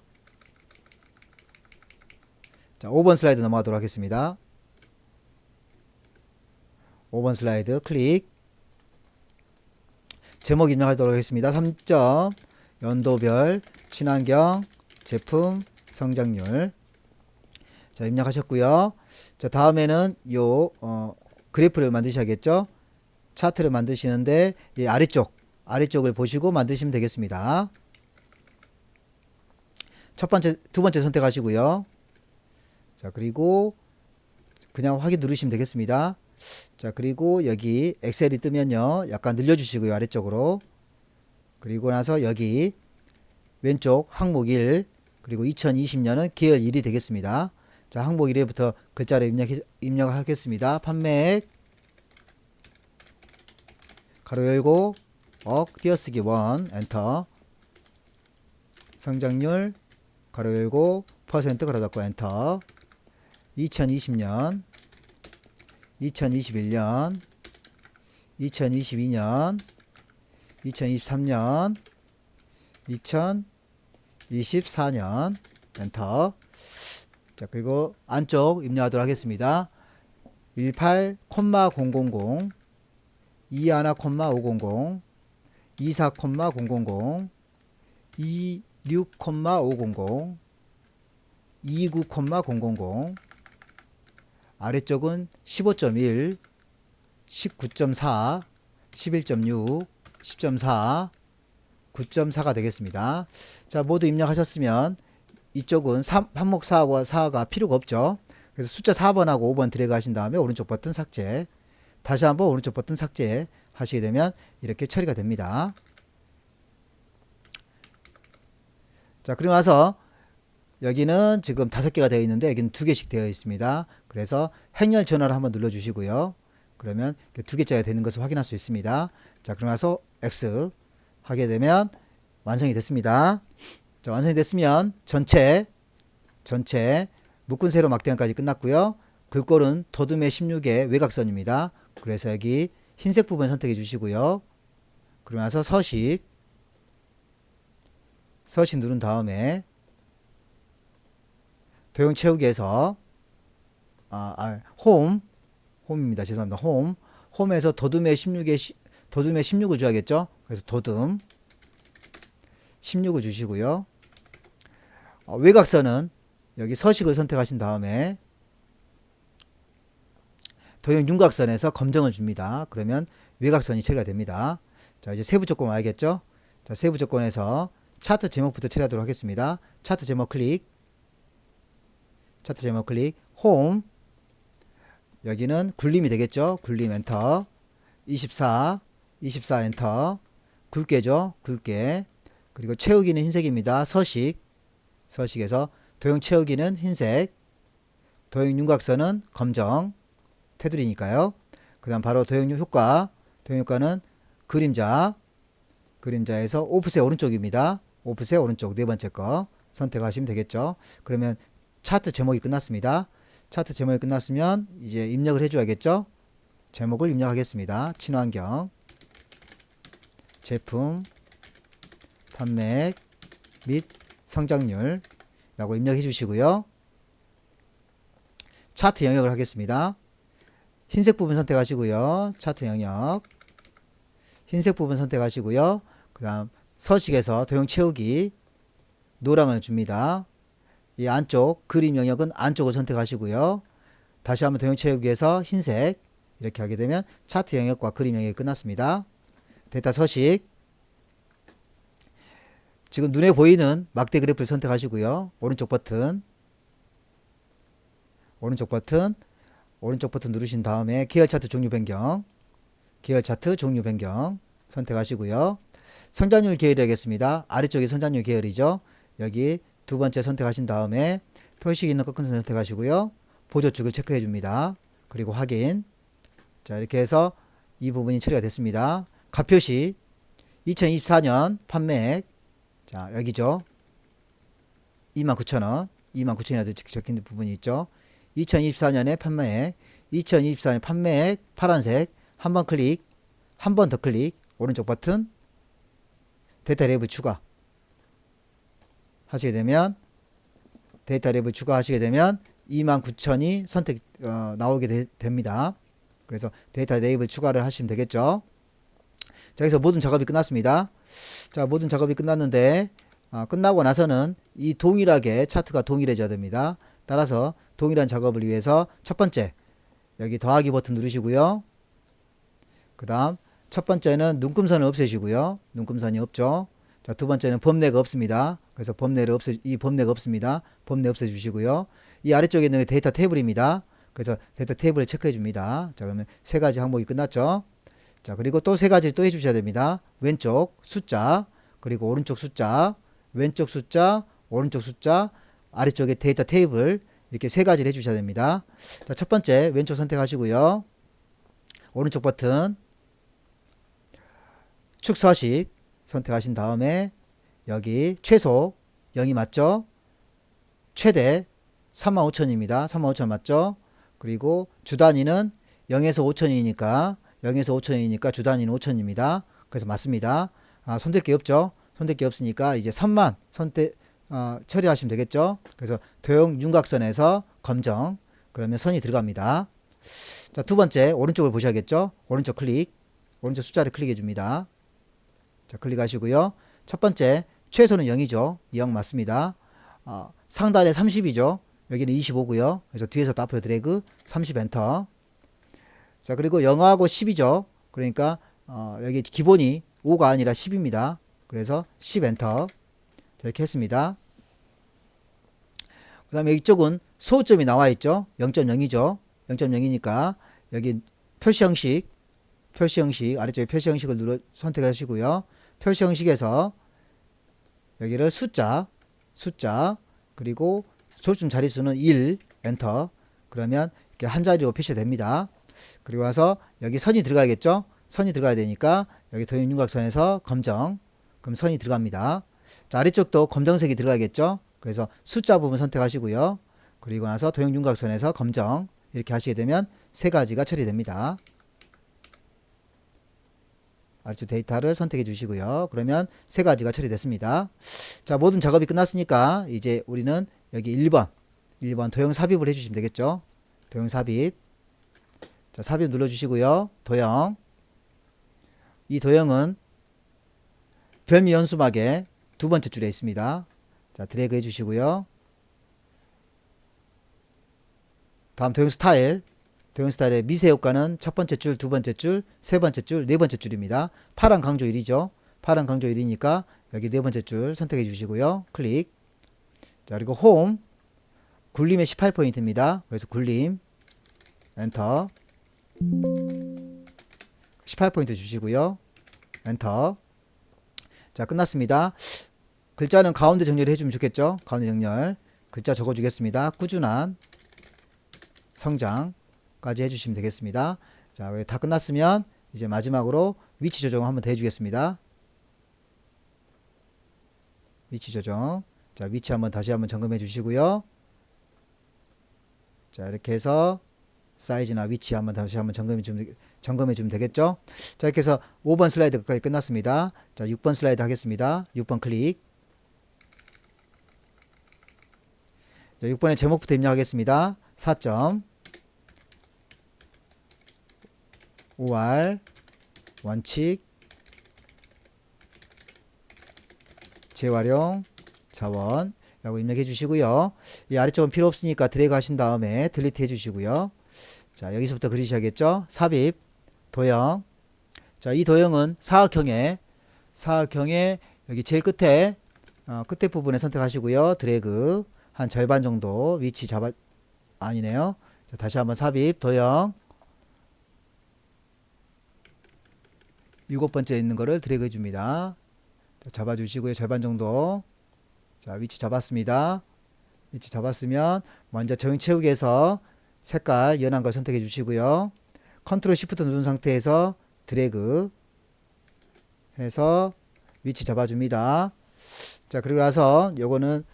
자, 5번 슬라이드 넘어가도록 하겠습니다. 5번 슬라이드 클릭. 제목 입력하도록 하겠습니다. 3점 연도별 친환경 제품 성장률. 자, 입력하셨고요. 자, 다음에는 요 그래프를 만드셔야겠죠. 차트를 만드시는데 이 아래쪽을 보시고 만드시면 되겠습니다. 두 번째 선택하시고요. 자, 그리고 그냥 확인 누르시면 되겠습니다. 자, 그리고 여기 엑셀이 뜨면요, 약간 늘려주시고요, 아래쪽으로. 그리고 나서 여기 왼쪽 항목 1 그리고 2020년은 계열 1이 되겠습니다. 자, 항목 1회부터 글자를 입력을 하겠습니다. 판매액 가로 열고 띄어쓰기 1 엔터. 성장률 가로 열고 퍼센트 가로 닫고 엔터. 2020년 2021년 2022년 2023년 2024년 엔터. 자, 그리고 안쪽 입력하도록 하겠습니다. 18,000 21,500 24,000 26,500 29,000 아래쪽은 15.1 19.4 11.6 10.4 9.4가 되겠습니다. 자, 모두 입력하셨으면 이쪽은 항목 4가 필요가 없죠. 그래서 숫자 4번하고 5번 드래그 하신 다음에 오른쪽 버튼 삭제, 다시 한번 오른쪽 버튼 삭제 하시게 되면 이렇게 처리가 됩니다. 자, 그리고 나서 여기는 지금 5개가 되어 있는데 여기는 2개씩 되어 있습니다. 그래서 행렬 전화를 한번 눌러 주시고요. 그러면 2개짜리가 되는 것을 확인할 수 있습니다. 자, 그러고 나서 X 하게 되면 완성이 됐습니다. 자, 완성이 됐으면 전체 묶은 세로 막대형까지 끝났고요. 글꼴은 도둠의 16의 외곽선입니다. 그래서 여기 흰색 부분 선택해 주시고요. 그러고 나서 서식 누른 다음에 도형 채우기에서 홈입니다. 죄송합니다. 홈에서 도둠의 16을 줘야겠죠. 그래서 도둠 16을 주시고요. 외곽선은 여기 서식을 선택하신 다음에 도형 윤곽선에서 검정을 줍니다. 그러면 외곽선이 처리가 됩니다. 자, 이제 세부 조건 와야겠죠. 자, 세부 조건에서 차트 제목부터 처리하도록 하겠습니다. 차트 제목 클릭, 홈, 여기는 굴림이 되겠죠. 굴림 엔터, 24 엔터, 굵게죠. 굵게. 그리고 채우기는 흰색입니다. 서식에서 도형 채우기는 흰색, 도형 윤곽선은 검정, 테두리니까요. 그 다음 바로 도형 효과는 그림자에서 오프셋 오른쪽입니다. 오프셋 오른쪽 네 번째 거 선택하시면 되겠죠. 그러면 차트 제목이 끝났습니다. 차트 제목이 끝났으면 이제 입력을 해줘야겠죠. 제목을 입력하겠습니다. 친환경, 제품, 판매 및 성장률 라고 입력해 주시고요. 차트 영역을 하겠습니다. 흰색 부분 선택하시고요. 차트 영역 흰색 부분 선택하시고요. 그 다음 서식에서 도형 채우기 노랑을 줍니다. 이 안쪽 그림 영역은 안쪽을 선택하시고요. 다시 한번 도형 채우기에서 흰색 이렇게 하게 되면 차트 영역과 그림 영역이 끝났습니다. 데이터 서식 지금 눈에 보이는 막대 그래프를 선택하시고요. 오른쪽 버튼 누르신 다음에 계열 차트 종류 변경 선택하시고요. 성장률 계열이 되겠습니다. 아래쪽이 성장률 계열이죠. 여기 두 번째 선택하신 다음에 표식 있는 꺾은 선 선택하시고요. 보조축을 체크해 줍니다. 그리고 확인. 자, 이렇게 해서 이 부분이 처리가 됐습니다. 가표시 2024년 판매액, 자 여기죠. 29,000원 29,000원이라도 적힌 부분이 있죠. 2024년에 판매액, 2024년 판매액 파란색 한번 클릭, 한 번 더 클릭, 오른쪽 버튼 데이터 레이블 추가 하시게 되면 데이터 레이블 추가하시게 되면 29,000이 선택 나오게 됩니다. 그래서 데이터 레이블 추가를 하시면 되겠죠. 자, 여기서 모든 작업이 끝났습니다. 자, 모든 작업이 끝났는데 끝나고 나서는 이 동일하게 차트가 동일해져야 됩니다. 따라서 동일한 작업을 위해서 첫 번째 여기 더하기 버튼 누르시고요. 그 다음 첫 번째는 눈금선을 없애시고요. 눈금선이 없죠. 자, 두 번째는 범례가 없습니다. 그래서 이 범례가 없습니다. 범례 없애주시고요. 이 아래쪽에 있는 게 데이터 테이블입니다. 그래서 데이터 테이블을 체크해 줍니다. 자, 그러면 세 가지 항목이 끝났죠. 자, 그리고 또 세 가지 또 해주셔야 됩니다. 왼쪽 숫자, 그리고 오른쪽 숫자, 왼쪽 숫자, 오른쪽 숫자, 아래쪽에 데이터 테이블, 이렇게 세 가지를 해주셔야 됩니다. 자, 첫 번째 왼쪽 선택하시고요. 오른쪽 버튼 축 서식 선택하신 다음에 여기 최소 0이 맞죠? 최대 35,000입니다. 35,000 맞죠? 그리고 주 단위는 0에서 5,000이니까 주 단위는 5,000입니다. 그래서 맞습니다. 손댈 게 없죠? 손댈 게 없으니까 이제 선만 처리하시면 되겠죠? 그래서 도형 윤곽선에서 검정, 그러면 선이 들어갑니다. 자, 두 번째 오른쪽을 보셔야겠죠? 오른쪽 숫자를 클릭해 줍니다. 자, 클릭하시고요. 첫 번째 최소는 0이죠. 0 맞습니다. 상단에 30이죠. 여기는 25고요. 그래서 뒤에서부터 앞으로 드래그 30 엔터. 자, 그리고 0하고 10이죠. 그러니까 여기 기본이 5가 아니라 10입니다. 그래서 10 엔터. 자, 이렇게 했습니다. 그 다음에 이쪽은 소호점이 나와 있죠. 0.0이죠. 0.0이니까 여기 표시 형식 아래쪽에 표시 형식을 선택하시고요. 표시 형식에서 여기를 숫자 그리고 조점 자릿수는 1 엔터. 그러면 이렇게 한 자리로 표시가 됩니다. 그리고 와서 여기 선이 들어가야겠죠. 선이 들어가야 되니까 여기 도형 윤곽선에서 검정, 그럼 선이 들어갑니다. 자, 아래쪽도 검정색이 들어가겠죠. 그래서 숫자 부분 선택하시고요. 그리고 나서 도형 윤곽선에서 검정 이렇게 하시게 되면 세 가지가 처리됩니다. 아래쪽 데이터를 선택해 주시고요. 그러면 세 가지가 처리됐습니다. 자, 모든 작업이 끝났으니까 이제 우리는 여기 1번 도형 삽입을 해주시면 되겠죠. 도형 삽입. 자, 삽입 눌러주시고요. 도형. 이 도형은 별미 연수막의 두 번째 줄에 있습니다. 자, 드래그 해주시고요. 다음 도형 스타일. 도형 스타일의 미세 효과는 첫 번째 줄, 두 번째 줄, 세 번째 줄, 네 번째 줄입니다. 파란 강조 1이죠. 파란 강조 1이니까 여기 네 번째 줄 선택해 주시고요. 클릭. 자, 그리고 홈. 굴림의 18포인트입니다. 그래서 굴림. 엔터. 18포인트 주시고요. 엔터. 자, 끝났습니다. 글자는 가운데 정렬을 해주면 좋겠죠. 가운데 정렬. 글자 적어주겠습니다. 꾸준한 성장까지 해주시면 되겠습니다. 자, 다 끝났으면 이제 마지막으로 위치 조정을 한번 더 해주겠습니다. 위치 조정. 자, 위치 다시 한번 점검해 주시고요. 자, 이렇게 해서 사이즈나 위치 다시 한번 점검해 주면 되겠죠. 자, 이렇게 해서 5번 슬라이드까지 끝났습니다. 자, 6번 슬라이드 하겠습니다. 6번 클릭. 자, 6번의 제목부터 입력하겠습니다. 4점 5R 원칙 재활용 자원 라고 입력해 주시고요. 이 아래쪽은 필요 없으니까 드래그 하신 다음에 딜리트 해 주시고요. 자, 여기서부터 그리셔야겠죠. 삽입 도형. 자, 이 도형은 사각형에 여기 제일 끝에 끝에 부분에 선택하시고요. 드래그 한 절반 정도 위치 아니네요. 자, 다시 한번 삽입 도형 7번째 있는 거를 드래그 해줍니다. 잡아주시고요. 절반 정도. 자, 위치 잡았습니다. 위치 잡았으면 먼저 저형 채우기에서 색깔 연한 걸 선택해 주시고요. 컨트롤 시프트 누른 상태에서 드래그 해서 위치 잡아줍니다. 자, 그리고 나서 요거는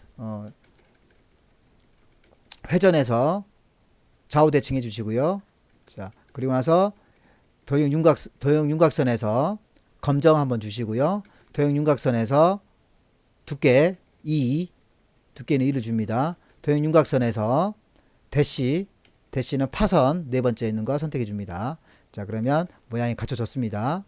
회전해서 좌우 대칭해 주시고요. 자, 그리고 나서 도형 윤곽선에서 검정 한번 주시고요. 도형 윤곽선에서 두께는 2를 줍니다. 도형 윤곽선에서 대시는 파선 네 번째 있는 거 선택해 줍니다. 자, 그러면 모양이 갖춰졌습니다.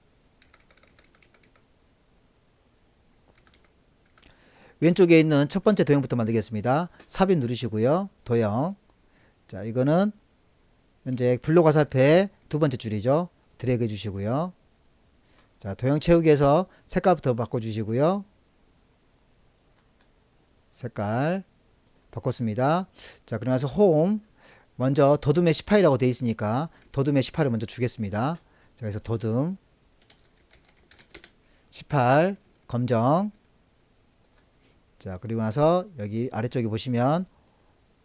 왼쪽에 있는 첫 번째 도형부터 만들겠습니다. 삽입 누르시고요. 도형. 자, 이거는 현재 블록 화살표의 두 번째 줄이죠. 드래그 해주시고요. 자, 도형 채우기에서 색깔부터 바꿔주시고요. 색깔 바꿨습니다. 자, 그러면서 홈 먼저 더듬의 18이라고 되어 있으니까 더듬의 18을 먼저 주겠습니다. 자, 그래서 더듬 18 검정. 자, 그리고 나서 여기 아래쪽에 보시면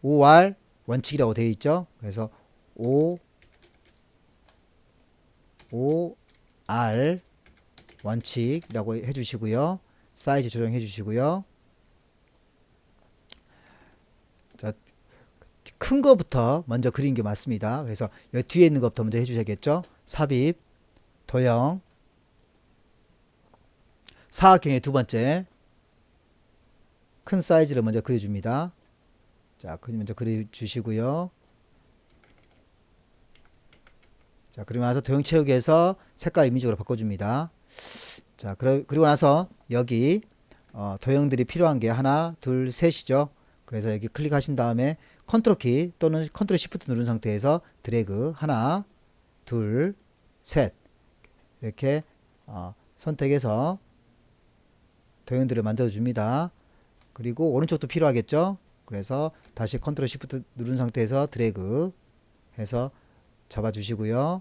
OR 원칙이라고 되어 있죠. 그래서 OR 원칙이라고 해주시고요. 사이즈 조정해 주시고요. 자, 큰 거부터 먼저 그린 게 맞습니다. 그래서 여기 뒤에 있는 것부터 먼저 해주셔야겠죠. 삽입, 도형, 사각형의 두 번째 큰 사이즈를 먼저 그려줍니다. 자, 먼저 그려주시고요. 자, 그리고 나서 도형 채우기에서 색깔 이미지로 바꿔줍니다. 자, 그리고 나서 여기 도형들이 필요한 게 하나, 둘, 셋이죠. 그래서 여기 클릭하신 다음에 컨트롤 키 또는 컨트롤 시프트 누른 상태에서 드래그 하나, 둘, 셋 이렇게 선택해서 도형들을 만들어 줍니다. 그리고 오른쪽도 필요하겠죠. 그래서 다시 컨트롤 시프트 누른 상태에서 드래그 해서 잡아 주시고요.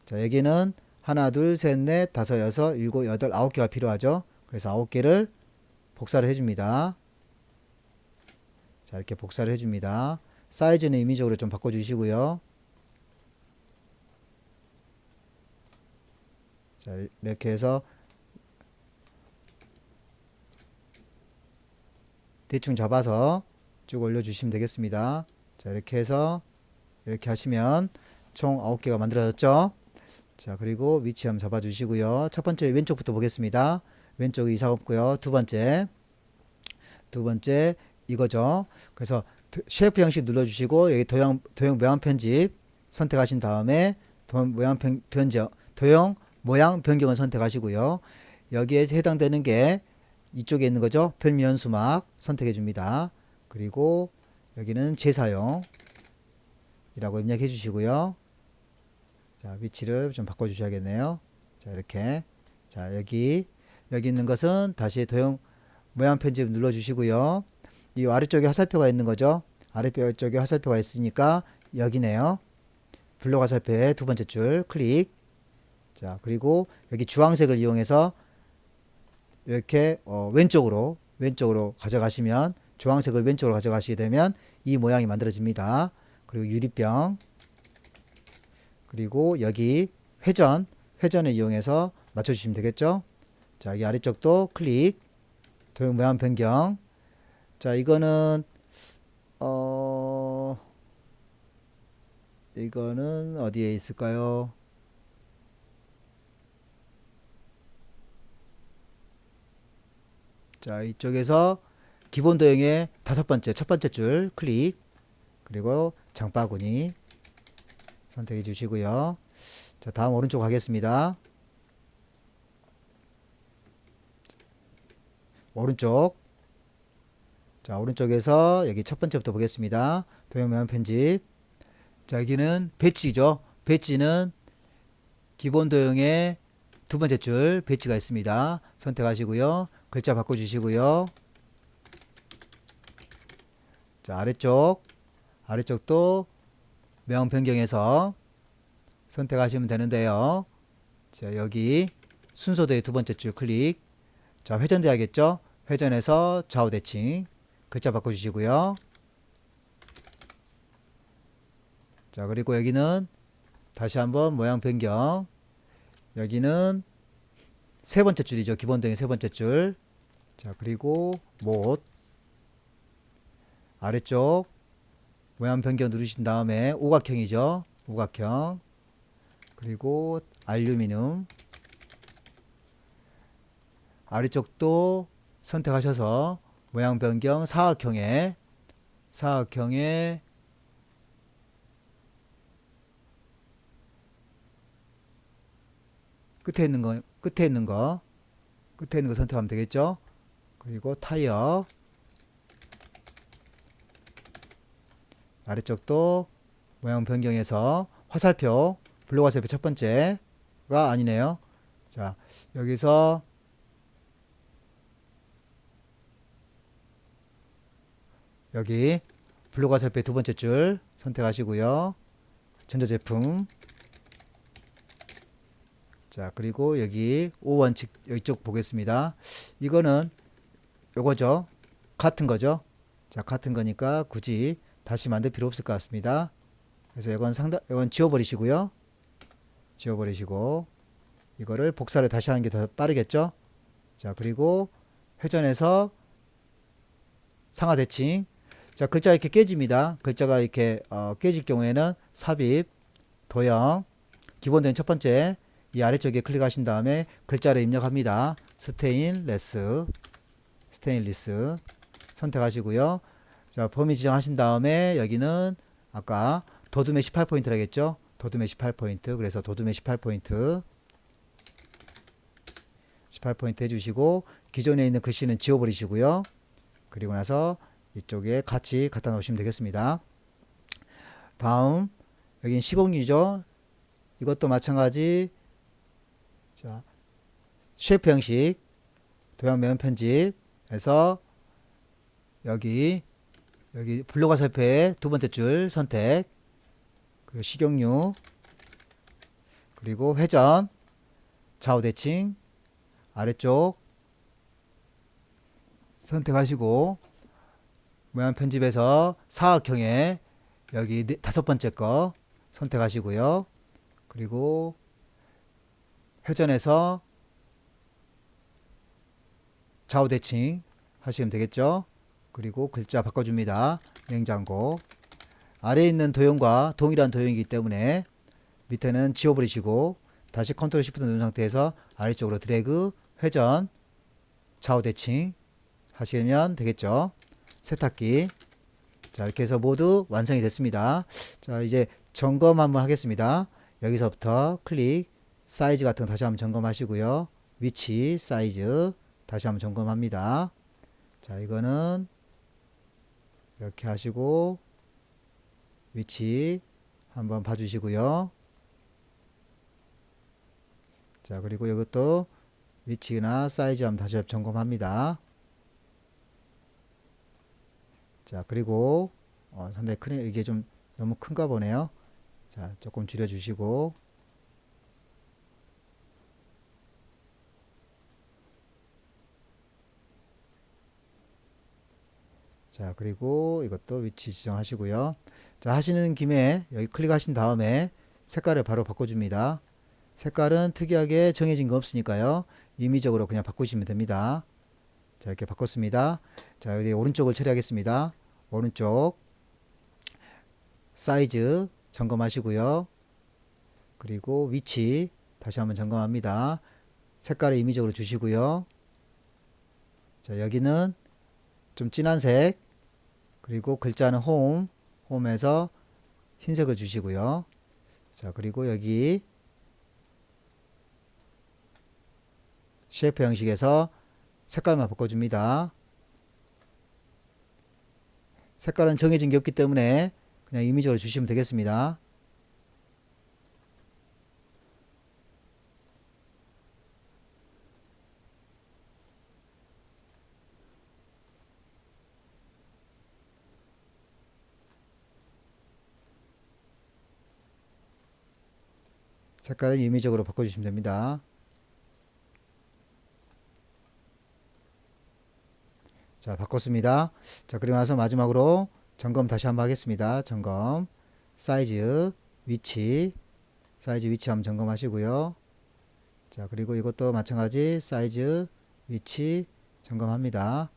자, 여기는 하나, 둘, 셋, 넷, 다섯, 여섯, 일곱, 여덟, 9개가 필요하죠. 그래서 9개를 복사를 해줍니다. 자, 이렇게 복사를 해줍니다. 사이즈는 임의적으로 좀 바꿔주시고요. 자, 이렇게 해서 대충 잡아서 쭉 올려주시면 되겠습니다. 자, 이렇게 해서 이렇게 하시면 총 9개가 만들어졌죠. 자, 그리고 위치 한번 잡아 주시고요. 첫 번째 왼쪽부터 보겠습니다. 왼쪽 이상 없고요. 두 번째 이거죠. 그래서 쉐이프 형식 눌러 주시고 여기 도형 모양 편집 선택하신 다음에 도형 모양 변경을 선택하시고요. 여기에 해당되는 게 이쪽에 있는 거죠. 별미 수막 선택해 줍니다. 그리고 여기는 재사용이라고 입력해 주시고요. 자, 위치를 좀 바꿔 주셔야겠네요. 자, 이렇게. 자, 여기 있는 것은 다시 도형 모양 편집 눌러 주시고요. 이 아래쪽에 화살표가 있는 거죠. 아래쪽에 화살표가 있으니까 여기네요. 블록 화살표의 두 번째 줄 클릭. 자, 그리고 여기 주황색을 이용해서 이렇게 왼쪽으로 가져가시면, 주황색을 왼쪽으로 가져가시게 되면 이 모양이 만들어집니다. 그리고 유리병, 그리고 여기 회전을 이용해서 맞춰주시면 되겠죠. 자, 여기 아래쪽도 클릭, 도형 모양 변경. 자, 이거는 이거는 어디에 있을까요? 자, 이쪽에서 기본 도형의 첫 번째 줄 클릭, 그리고 장바구니 선택해 주시고요. 자, 다음 오른쪽 가겠습니다. 오른쪽. 자, 오른쪽에서 여기 첫 번째부터 보겠습니다. 도형 모양 편집. 자, 여기는 배지죠. 배지는 기본 도형의 두 번째 줄 배지가 있습니다. 선택하시고요. 글자 바꿔주시고요. 자, 아래쪽도 모양 변경해서 선택하시면 되는데요. 자, 여기 순서도의 두 번째 줄 클릭. 자, 회전돼야겠죠. 회전해서 좌우 대칭 글자 바꿔주시고요. 자, 그리고 여기는 다시 한번 모양 변경. 여기는 세 번째 줄이죠. 기본 도형 세 번째 줄. 자, 그리고 못 아래쪽 모양 변경 누르신 다음에 오각형이죠. 오각형. 그리고 알루미늄. 아래쪽도 선택하셔서 모양 변경 사각형에 끝에 있는 거 선택하면 되겠죠. 그리고 타이어. 아래쪽도 모양 변경해서 화살표, 블록 화살표 첫 번째가 아니네요. 자, 여기서 여기 블록 화살표 두 번째 줄 선택하시고요. 전자제품. 자, 그리고 여기 5원칙 이쪽 보겠습니다. 이거는 요거죠. 같은 거죠. 자, 같은 거니까 굳이 다시 만들 필요 없을 것 같습니다. 그래서 이건 지워버리시고요. 지워버리시고 이거를 복사를 다시 하는 게 더 빠르겠죠. 자, 그리고 회전해서 상하 대칭. 자, 글자가 이렇게 깨집니다. 글자가 이렇게 깨질 경우에는 삽입, 도형, 기본 도형 첫 번째 이 아래쪽에 클릭하신 다음에 글자를 입력합니다. 스테인리스 선택하시고요. 자, 범위 지정하신 다음에 여기는 아까 도둠의 18포인트라겠죠. 도둠의 18포인트. 그래서 도둠의 18포인트 해주시고 기존에 있는 글씨는 지워버리시고요. 그리고 나서 이쪽에 같이 갖다 놓으시면 되겠습니다. 다음 여기는 시공유죠. 이것도 마찬가지. 자, 쉐이프 형식 도형 모양 편집해서 여기 블록 화살표의 두 번째 줄 선택, 그리고 식용유, 그리고 회전, 좌우 대칭 아래쪽 선택하시고 모양 편집에서 사각형에 여기 다섯 번째 거 선택하시고요. 그리고 회전해서 좌우 대칭 하시면 되겠죠. 그리고 글자 바꿔줍니다. 냉장고. 아래에 있는 도형과 동일한 도형이기 때문에 밑에는 지워버리시고 다시 컨트롤 시프트 누른 상태에서 아래쪽으로 드래그, 회전, 좌우 대칭 하시면 되겠죠. 세탁기. 자, 이렇게 해서 모두 완성이 됐습니다. 자, 이제 점검 한번 하겠습니다. 여기서부터 클릭, 사이즈 같은 거 다시 한번 점검하시고요. 위치, 사이즈 다시 한번 점검합니다. 자, 이거는 이렇게 하시고 위치 한번 봐주시고요. 자, 그리고 이것도 위치나 사이즈 한번 다시 점검합니다. 자, 그리고 상당히 크네. 이게 좀 너무 큰가 보네요. 자, 조금 줄여주시고 자, 그리고 이것도 위치 지정하시고요. 자, 하시는 김에 여기 클릭하신 다음에 색깔을 바로 바꿔줍니다. 색깔은 특이하게 정해진 거 없으니까요. 임의적으로 그냥 바꾸시면 됩니다. 자, 이렇게 바꿨습니다. 자, 여기 오른쪽을 처리하겠습니다. 오른쪽 사이즈 점검하시고요. 그리고 위치 다시 한번 점검합니다. 색깔을 임의적으로 주시고요. 자, 여기는 좀 진한 색, 그리고 글자는 홈에서 흰색을 주시고요. 자, 그리고 여기 쉐이프 형식에서 색깔만 바꿔줍니다. 색깔은 정해진 게 없기 때문에 그냥 임의적으로 주시면 되겠습니다. 색깔은 임의적으로 바꿔주시면 됩니다. 자, 바꿨습니다. 자, 그리고 나서 마지막으로 점검 다시 한번 하겠습니다. 점검, 사이즈, 위치, 사이즈, 위치 한번 점검하시고요. 자, 그리고 이것도 마찬가지 사이즈, 위치 점검합니다.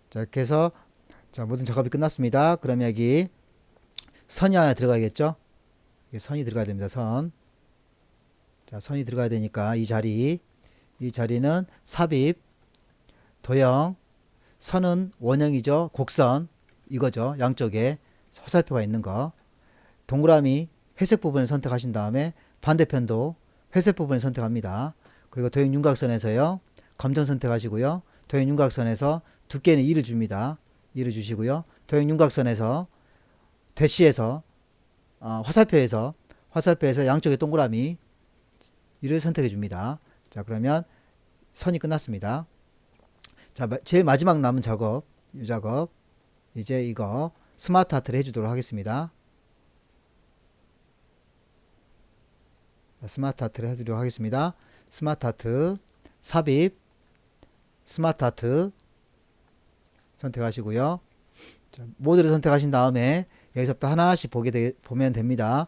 자, 이렇게 해서 자, 모든 작업이 끝났습니다. 그러면 여기 선이 하나 들어가겠죠? 여기 선이 들어가야 됩니다. 선. 자, 선이 들어가야 되니까 이 자리는 삽입, 도형, 선은 원형이죠. 곡선 이거죠. 양쪽에 화살표가 있는 거. 동그라미 회색 부분을 선택하신 다음에 반대편도 회색 부분을 선택합니다. 그리고 도형 윤곽선에서요. 검정 선택하시고요. 도형 윤곽선에서 두께는 2를 줍니다. 2를 주시고요. 도형 윤곽선에서 대시에서 화살표에서 양쪽에 동그라미 2를 선택해 줍니다. 자, 그러면 선이 끝났습니다. 자, 제일 마지막 남은 작업, 이 작업 이제 이거 스마트 하트를 해주도록 하겠습니다. 스마트 하트를 해드리도록 하겠습니다. 스마트 하트, 삽입, 스마트 하트 선택하시고요. 자, 모드를 선택하신 다음에 여기서부터 하나씩 보면 됩니다.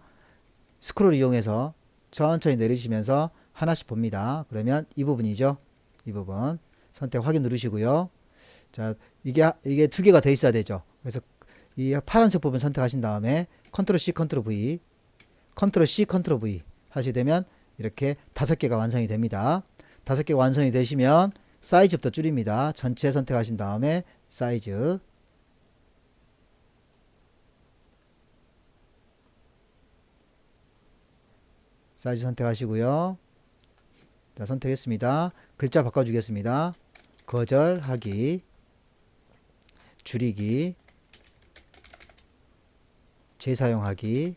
스크롤 이용해서 천천히 내리시면서 하나씩 봅니다. 그러면 이 부분이죠. 이 부분 선택 확인 누르시고요. 자, 이게 두 개가 돼 있어야 되죠. 그래서 이 파란색 부분 선택하신 다음에 컨트롤 C, 컨트롤 V, 컨트롤 C, 컨트롤 V 하시게 되면 이렇게 5개가 완성이 됩니다. 5개가 완성이 되시면 사이즈부터 줄입니다. 전체 선택하신 다음에 사이즈 선택하시고요. 자, 선택했습니다. 글자 바꿔주겠습니다. 거절하기, 줄이기, 재사용하기,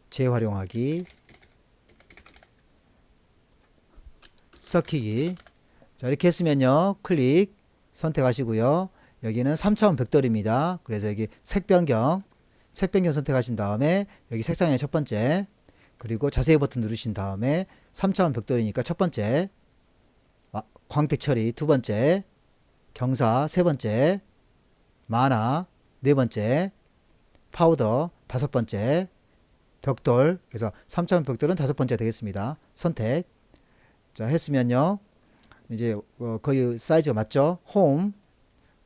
재활용하기, 섞이기. 자, 이렇게 했으면요. 클릭 선택하시고요. 여기는 3차원 벡터입니다. 그래서 여기 색 변경 색 변경 선택하신 다음에 여기 색상의 첫 번째, 그리고 자세히 버튼 누르신 다음에 3차원 벽돌이니까 첫 번째, 광택 처리 두 번째, 경사 세 번째, 만화 네 번째, 파우더 다섯 번째, 벽돌, 그래서 3차원 벽돌은 다섯 번째 되겠습니다. 선택. 자, 했으면요. 이제 거의 사이즈가 맞죠? 홈.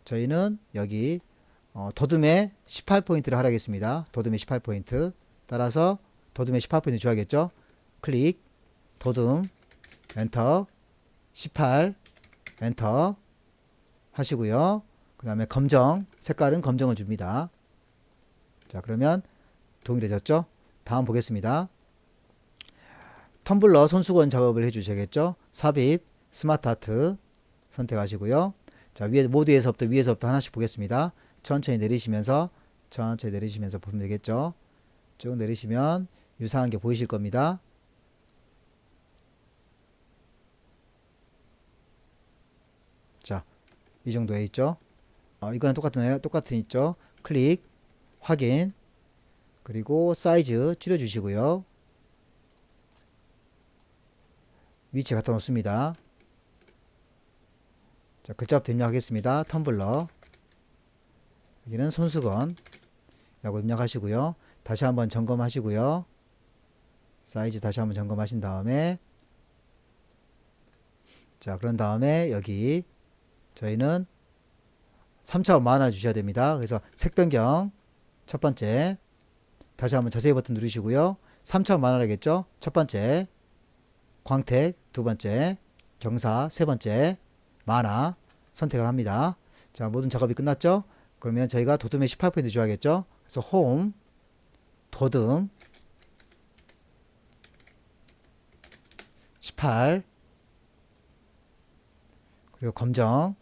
저희는 여기 도둠에 18포인트를 하라겠습니다. 도둠에 18포인트. 따라서 도둠에 18포인트 줘야겠죠? 클릭, 도둠, 엔터, 18, 엔터 하시고요. 그 다음에 검정, 색깔은 검정을 줍니다. 자, 그러면 동일해졌죠? 다음 보겠습니다. 텀블러 손수건 작업을 해주셔야겠죠? 삽입, 스마트 아트 선택하시고요. 자, 위에서부터 하나씩 보겠습니다. 천천히 내리시면서 보면 되겠죠? 쭉 내리시면 유사한 게 보이실 겁니다. 자, 이 정도에 있죠? 이거는 똑같은 있죠? 클릭, 확인, 그리고 사이즈 줄여주시고요. 위치 갖다 놓습니다. 자, 글자부터 입력하겠습니다. 텀블러. 여기는 손수건 라고 입력하시고요. 다시 한번 점검하시고요. 사이즈 다시 한번 점검하신 다음에, 자, 그런 다음에 여기 저희는 3차원 만화 주셔야 됩니다. 그래서 색 변경 첫 번째, 다시 한번 자세히 버튼 누르시고요. 3차원 만화라겠죠? 첫 번째, 광택 두 번째, 경사 세 번째, 만화 선택을 합니다. 자, 모든 작업이 끝났죠? 그러면 저희가 도둠에 18포인트 줘야겠죠? 그래서 홈, 도둠 18, 그리고 검정,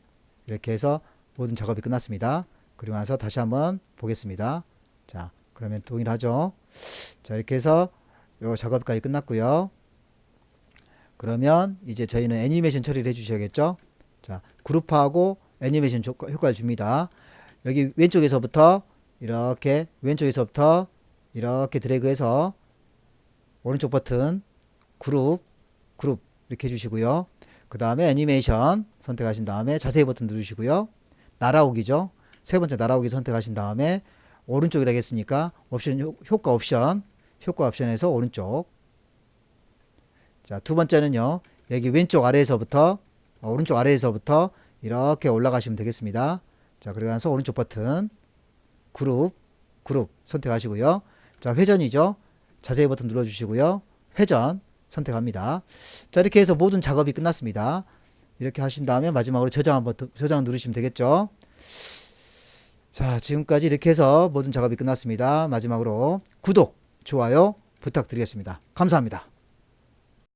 이렇게 해서 모든 작업이 끝났습니다. 그리고 나서 다시 한번 보겠습니다. 자, 그러면 동일하죠? 자, 이렇게 해서 요 작업까지 끝났고요. 그러면 이제 저희는 애니메이션 처리를 해 주셔야겠죠? 자, 그룹화하고 애니메이션 효과를 줍니다. 여기 왼쪽에서부터 이렇게 드래그해서 오른쪽 버튼 그룹 이렇게 해주시고요. 그 다음에 애니메이션 선택하신 다음에 자세히 버튼 누르시고요. 날아오기죠. 세 번째 날아오기 선택하신 다음에 오른쪽이라 했으니까 효과 옵션에서 오른쪽. 자, 두 번째는요. 여기 오른쪽 아래에서부터 이렇게 올라가시면 되겠습니다. 자, 그리고 나서 오른쪽 버튼 그룹 선택하시고요. 자, 회전이죠. 자세히 버튼 눌러주시고요. 회전 선택합니다. 자, 이렇게 해서 모든 작업이 끝났습니다. 이렇게 하신 다음에 마지막으로 저장 누르시면 되겠죠. 자, 지금까지 이렇게 해서 모든 작업이 끝났습니다. 마지막으로 구독, 좋아요 부탁드리겠습니다. 감사합니다.